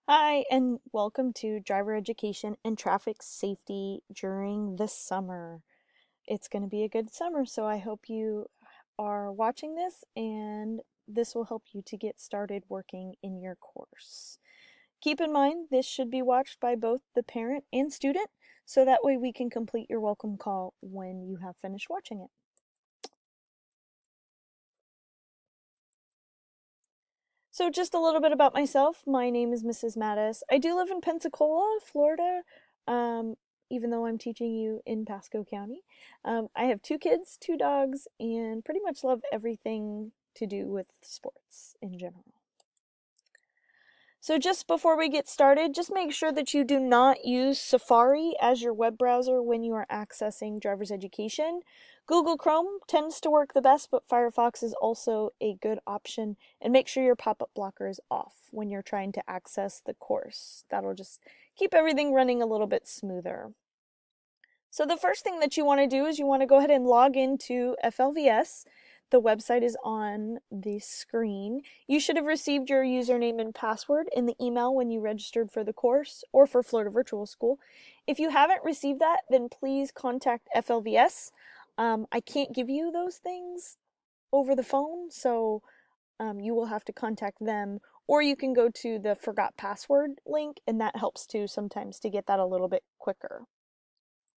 Hi, and welcome to driver education and traffic safety during the summer. It's going to be a good summer, so I hope you are watching this and this will help you to get started working in your course. Keep in mind, this should be watched by both the parent and student, so that way we can complete your welcome call when you have finished watching it. So just a little bit about myself. My name is Mrs. Mattis. I do live in Pensacola, Florida, um, even though I'm teaching you in Pasco County. I have two kids, two dogs, and pretty much love everything to do with sports in general. So just before we get started, just make sure that you do not use Safari as your web browser when you are accessing driver's education. Google Chrome tends to work the best, but Firefox is also a good option. And make sure your pop-up blocker is off when you're trying to access the course. That'll just keep everything running a little bit smoother. So the first thing that you want to do is you want to go ahead and log into FLVS. The website is on the screen. You should have received your username and password in the email when you registered for the course or for Florida Virtual School. If you haven't received that, then please contact FLVS. I can't give you those things over the phone, so you will have to contact them, or you can go to the forgot password link, and that helps too sometimes to get that a little bit quicker.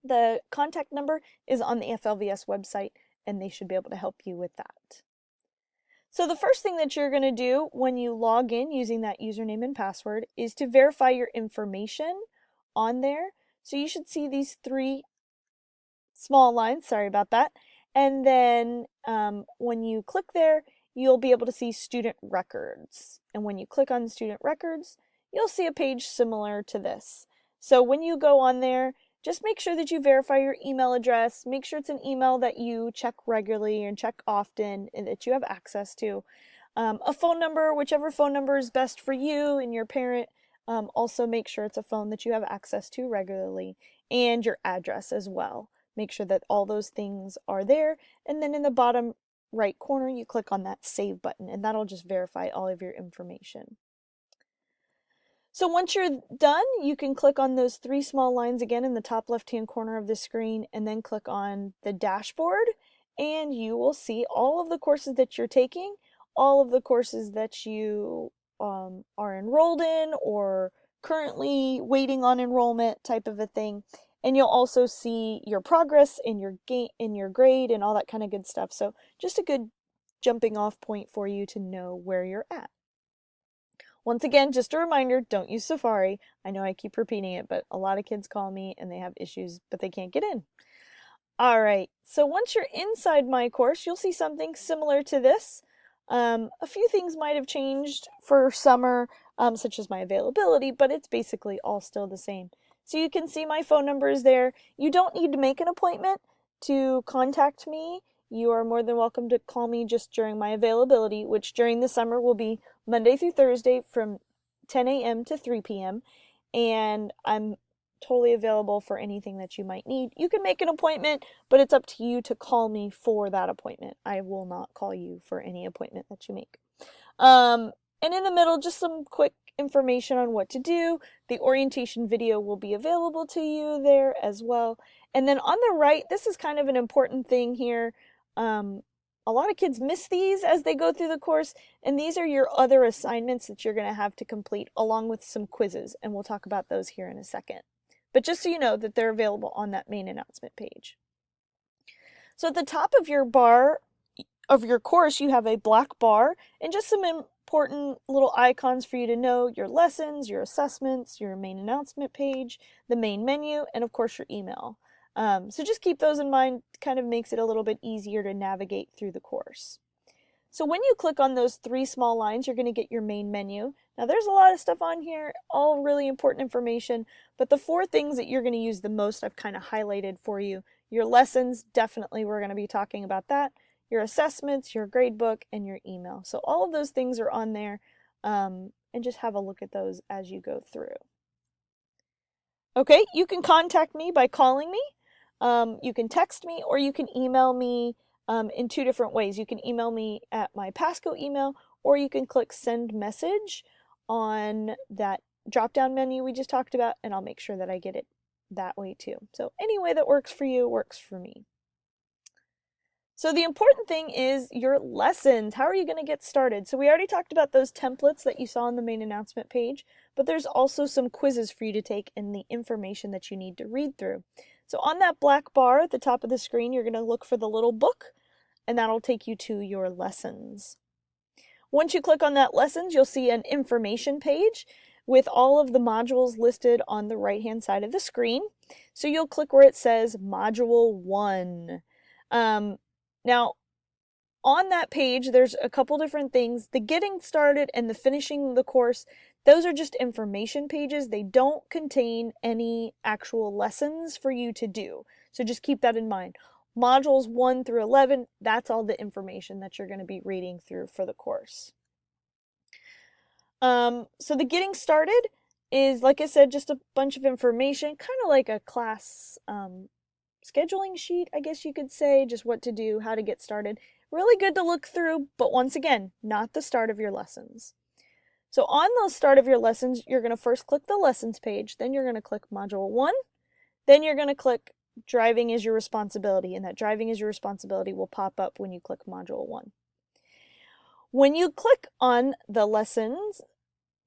The contact number is on the FLVS website, and they should be able to help you with that. So the first thing that you're going to do when you log in using that username and password is to verify your information on there. So you should see these three small lines, sorry about that. And then when you click there, you'll be able to see student records. And when you click on student records, you'll see a page similar to this. So when you go on there, just make sure that you verify your email address. Make sure it's an email that you check regularly and check often and that you have access to. A phone number, whichever phone number is best for you and your parent. Also make sure it's a phone that you have access to regularly, and your address as well. Make sure that all those things are there, and then in the bottom right corner you click on that save button, and that'll just verify all of your information. So once you're done, you can click on those three small lines again in the top left-hand corner of the screen, and then click on the dashboard, and you will see all of the courses that you're taking, all of the courses that you are enrolled in or currently waiting on enrollment type of a thing. And you'll also see your progress in your grade and all that kind of good stuff. So just a good jumping off point for you to know where you're at. Once again, just a reminder, don't use Safari. I know I keep repeating it, but a lot of kids call me and they have issues, but they can't get in. All right, so once you're inside my course, you'll see something similar to this. A few things might have changed for summer, such as my availability, but it's basically all still the same. So you can see my phone number is there. You don't need to make an appointment to contact me. You are more than welcome to call me just during my availability, which during the summer will be Monday through Thursday from 10 a.m. to 3 p.m. And I'm totally available for anything that you might need. You can make an appointment, but it's up to you to call me for that appointment. I will not call you for any appointment that you make. And in the middle, just some quick information on what to do. The orientation video will be available to you there as well. And then on the right, this is kind of an important thing here. A lot of kids miss these as they go through the course, and these are your other assignments that you're going to have to complete along with some quizzes, and we'll talk about those here in a second. But just so you know that they're available on that main announcement page. So at the top of your bar of your course, you have a black bar and just some important little icons for you to know: your lessons, your assessments, your main announcement page, the main menu, and of course your email. So just keep those in mind. Kind of makes it a little bit easier to navigate through the course. So when you click on those three small lines, you're going to get your main menu. Now there's a lot of stuff on here, all really important information, but the four things that you're going to use the most I've kind of highlighted for you. Your lessons, definitely we're going to be talking about that. Your assessments, your grade book, and your email. So all of those things are on there, and just have a look at those as you go through. Okay, you can contact me by calling me, you can text me, or you can email me in two different ways. You can email me at my Pasco email, or you can click send message on that drop-down menu we just talked about, and I'll make sure that I get it that way too. So any way that works for you works for me. So the important thing is your lessons. How are you going to get started? So we already talked about those templates that you saw on the main announcement page, but there's also some quizzes for you to take and the information that you need to read through. So on that black bar at the top of the screen, you're going to look for the little book, and that'll take you to your lessons. Once you click on that lessons, you'll see an information page with all of the modules listed on the right-hand side of the screen. So you'll click where it says Module 1. Now, on that page, there's a couple different things. The getting started and the finishing the course, those are just information pages. They don't contain any actual lessons for you to do. So just keep that in mind. Modules 1 through 11, that's all the information that you're going to be reading through for the course. So the getting started is, like I said, just a bunch of information, kind of like a class scheduling sheet, I guess you could say, just what to do, how to get started. Really good to look through, but once again, not the start of your lessons. So on the start of your lessons, you're going to first click the lessons page, then you're going to click Module 1, then you're going to click Driving is Your Responsibility, and that Driving is Your Responsibility will pop up when you click Module 1. When you click on the lessons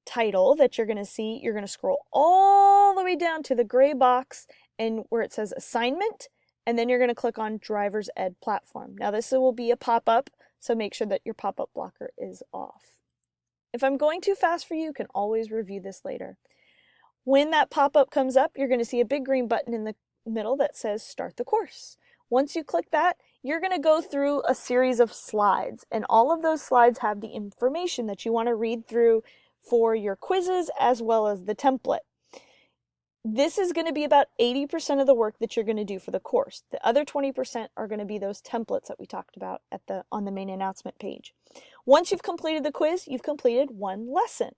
title that you're going to see, you're going to scroll all the way down to the gray box and where it says assignment, and then you're going to click on driver's ed platform. Now this will be a pop-up, so make sure that your pop-up blocker is off. If I'm going too fast for you, you can always review this later. When that pop-up comes up, you're going to see a big green button in the middle that says start the course. Once you click that, you're going to go through a series of slides, and all of those slides have the information that you want to read through for your quizzes as well as the template. This is going to be about 80% of the work that you're going to do for the course. The other 20% are going to be those templates that we talked about on the main announcement page. Once you've completed the quiz, you've completed one lesson.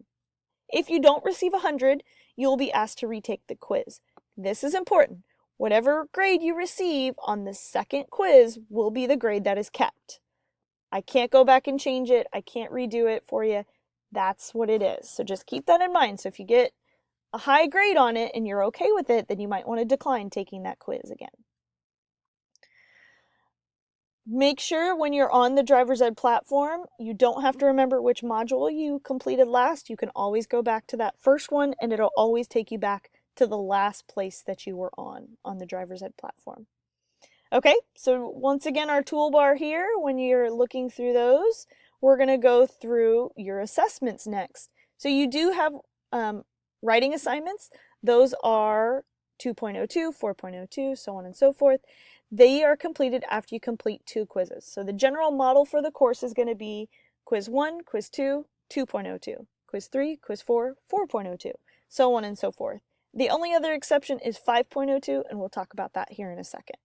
If you don't receive 100, you'll be asked to retake the quiz. This is important. Whatever grade you receive on the second quiz will be the grade that is kept. I can't go back and change it. I can't redo it for you. That's what it is. So just keep that in mind. So if you get a high grade on it and you're okay with it, then you might want to decline taking that quiz again. Make sure when you're on the driver's ed platform, you don't have to remember which module you completed last. You can always go back to that first one, and it'll always take you back to the last place that you were on the driver's ed platform. Okay, so once again, our toolbar here, when you're looking through those, we're going to go through your assessments next. So you do have writing assignments. Those are 2.02, 4.02, so on and so forth. They are completed after you complete 2 quizzes. So the general model for the course is going to be quiz 1, quiz 2, 2.02, quiz 3, quiz 4, 4.02, so on and so forth. The only other exception is 5.02, and we'll talk about that here in a second.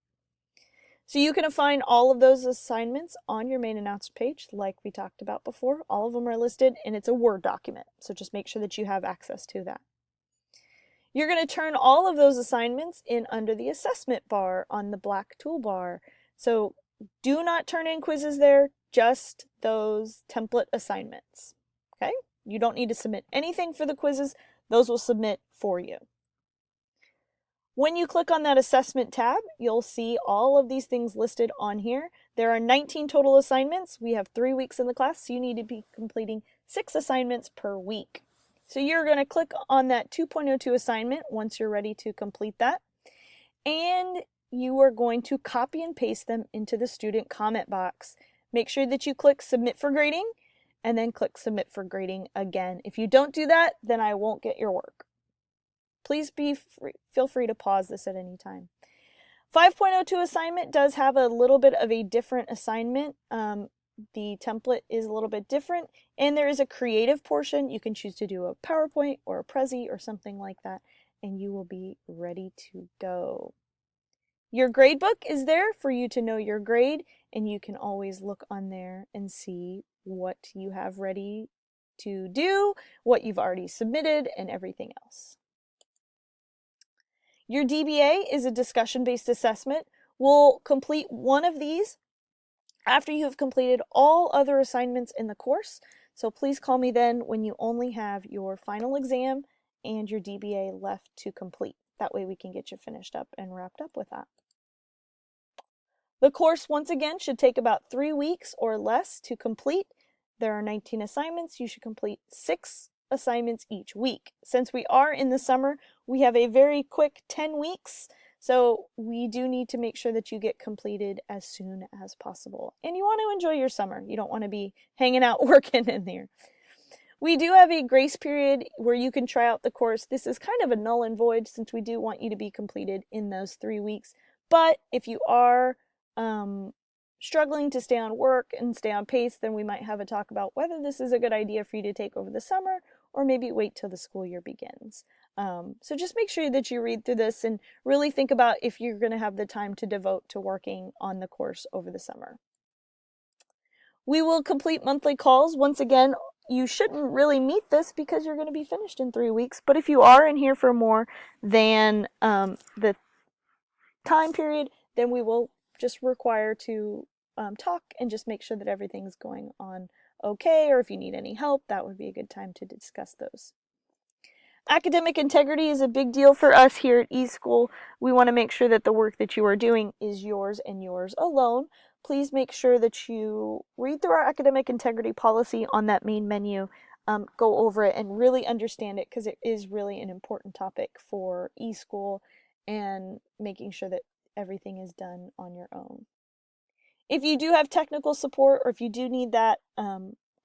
So you can find all of those assignments on your main announcement page, like we talked about before. All of them are listed, and it's a Word document, so just make sure that you have access to that. You're going to turn all of those assignments in under the assessment bar on the black toolbar. So do not turn in quizzes there, just those template assignments. Okay? You don't need to submit anything for the quizzes. Those will submit for you. When you click on that assessment tab, you'll see all of these things listed on here. There are 19 total assignments. We have 3 weeks in the class, so you need to be completing 6 assignments per week. So you're going to click on that 2.02 assignment once you're ready to complete that. And you are going to copy and paste them into the student comment box. Make sure that you click Submit for Grading and then click Submit for Grading again. If you don't do that, then I won't get your work. Please feel free to pause this at any time. 5.02 assignment does have a little bit of a different assignment. The template is a little bit different, and there is a creative portion. You can choose to do a PowerPoint or a Prezi or something like that, and you will be ready to go. Your gradebook is there for you to know your grade, and you can always look on there and see what you have ready to do, what you've already submitted, and everything else. Your DBA is a discussion-based assessment. We'll complete one of these after you have completed all other assignments in the course. So please call me then when you only have your final exam and your DBA left to complete. That way we can get you finished up and wrapped up with that. The course, once again, should take about 3 weeks or less to complete. There are 19 assignments. You should complete 6 assignments each week. Since we are in the summer, we have a very quick 10 weeks, so we do need to make sure that you get completed as soon as possible. And you want to enjoy your summer. You don't want to be hanging out working in there. We do have a grace period where you can try out the course. This is kind of a null and void since we do want you to be completed in those 3 weeks. But if you are struggling to stay on work and stay on pace, then we might have a talk about whether this is a good idea for you to take over the summer or maybe wait till the school year begins. So just make sure that you read through this and really think about if you're going to have the time to devote to working on the course over the summer. We will complete monthly calls. Once again, you shouldn't really meet this because you're going to be finished in 3 weeks, but if you are in here for more than the time period, then we will just require to talk and just make sure that everything's going on okay, or if you need any help, that would be a good time to discuss those. Academic integrity is a big deal for us here at eSchool. We want to make sure that the work that you are doing is yours and yours alone. Please make sure that you read through our academic integrity policy on that main menu, go over it and really understand it because it is really an important topic for eSchool and making sure that everything is done on your own. If you do have technical support or if you do need that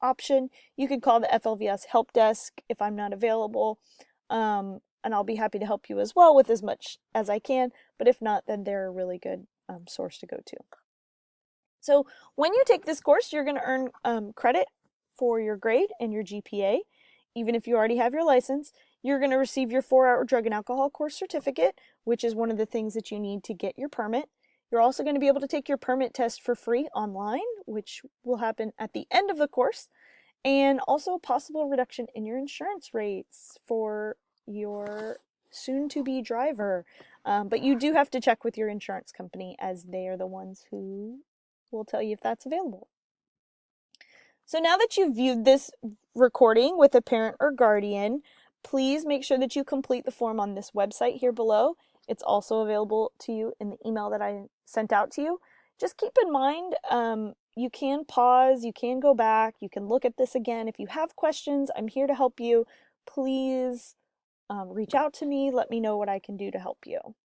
option, you can call the FLVS help desk if I'm not available, and I'll be happy to help you as well with as much as I can, but if not, then they're a really good source to go to. So when you take this course, you're going to earn credit for your grade and your GPA. Even if you already have your license, you're going to receive your 4-hour drug and alcohol course certificate, which is one of the things that you need to get your permit. You're also going to be able to take your permit test for free online, which will happen at the end of the course, and also a possible reduction in your insurance rates for your soon-to-be driver. But you do have to check with your insurance company as they are the ones who will tell you if that's available. So now that you've viewed this recording with a parent or guardian, please make sure that you complete the form on this website here below. It's also available to you in the email that I sent out to you. Just keep in mind, you can pause, you can go back, you can look at this again. If you have questions, I'm here to help you. Please reach out to me, let me know what I can do to help you.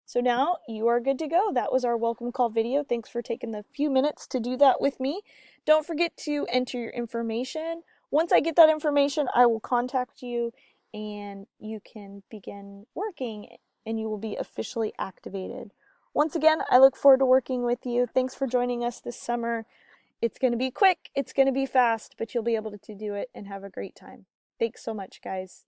So now you are good to go. That was our welcome call video. Thanks for taking the few minutes to do that with me. Don't forget to enter your information. Once I get that information, I will contact you and you can begin working and you will be officially activated. Once again, I look forward to working with you. Thanks for joining us this summer. It's going to be quick, it's going to be fast, but you'll be able to do it and have a great time. Thanks so much, guys.